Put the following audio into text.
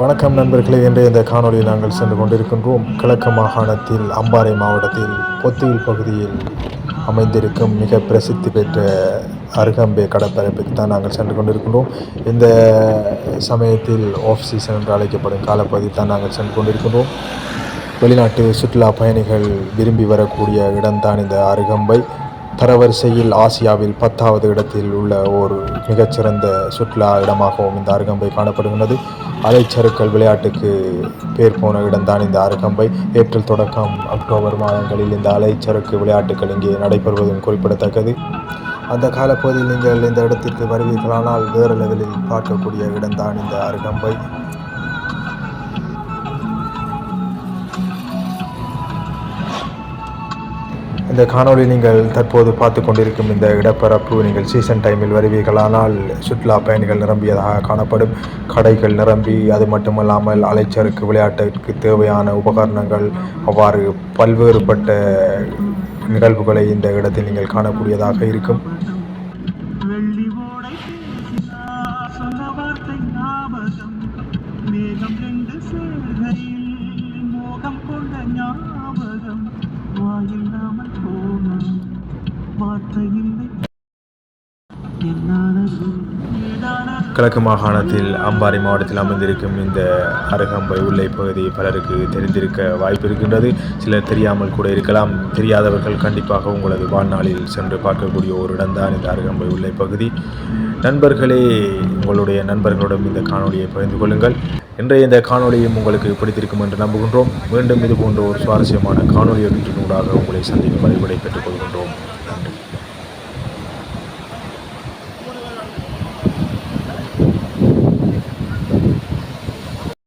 வணக்கம் நண்பர்களே. இன்றைய இந்த காணொலியில் நாங்கள் சென்று கொண்டிருக்கின்றோம் கிழக்கு மாகாணத்தில் அம்பாறை மாவட்டத்தில் பொத்தியில் பகுதியில் அமைந்திருக்கும் மிக பிரசித்தி பெற்ற அருகம்பே கடற்பரப்புக்கு தான் நாங்கள் சென்று கொண்டிருக்கின்றோம். இந்த சமயத்தில் ஆஃப் சீசன் என்று அழைக்கப்படும் காலப்பகுதியில் தான் நாங்கள் சென்று கொண்டிருக்கின்றோம். வெளிநாட்டு சுற்றுலா பயணிகள் விரும்பி வரக்கூடிய இடம்தான் இந்த அருகம்பை. தரவரிசையில் ஆசியாவில் 10வது இடத்தில் உள்ள ஒரு மிகச்சிறந்த சுற்றுலா இடமாகவும் இந்த அருகம்பை காணப்படுகின்றது. அலைச்சறுக்கல் விளையாட்டுக்கு பேர் போன இடம்தான் இந்த அருகம்பை. ஏப்ரல் தொடக்கம் அக்டோபர் மாதங்களில் இந்த அலைச்சறுக்கு விளையாட்டுகள் இங்கே நடைபெறுவதும் குறிப்பிடத்தக்கது. அந்த காலப்பகுதியில் நீங்கள் இந்த இடத்திற்கு வருவீர்களானால் வேறு லெவலில் பார்க்கக்கூடிய இடம்தான் இந்த அருகம்பை. இந்த காணொலி நீங்கள் தற்போது பார்த்து கொண்டிருக்கும் இந்த இடப்பரப்பு நீங்கள் சீசன் டைமில் வருவீர்களானால் சுற்றுலா பயணிகள் நிரம்பியதாக காணப்படும். கடைகள் நிரம்பி, அது மட்டுமல்லாமல் அலைச்சறுக்கு விளையாட்டிற்கு தேவையான உபகரணங்கள், அவ்வாறு பல்வேறுபட்ட நிகழ்வுகளை இந்த இடத்தில் நீங்கள் காணக்கூடியதாக இருக்கும். கிழக்கு மாகாணத்தில் அம்பாறை மாவட்டத்தில் அமைந்திருக்கும் இந்த அருகம்பை உள்ளை பகுதி பலருக்கு தெரிந்திருக்க வாய்ப்பு இருக்கின்றது. சிலர் தெரியாமல் கூட இருக்கலாம். தெரியாதவர்கள் கண்டிப்பாக உங்களது வாழ்நாளில் சென்று பார்க்கக்கூடிய ஒரு இடம்தான் இந்த அருகம்பை உள்ளை பகுதி. நண்பர்களே, உங்களுடைய நண்பர்களுடன் இந்த காணொலியை பகிர்ந்து கொள்ளுங்கள். இன்றைய இந்த காணொலியும் உங்களுக்கு பிடித்திருக்கும் என்று நம்புகின்றோம். மீண்டும் இது போன்ற ஒரு சுவாரஸ்யமான காணொலியூடாக உங்களை சந்திக்கும் வரை விடை பெற்றுக் கொள்கின்றோம்.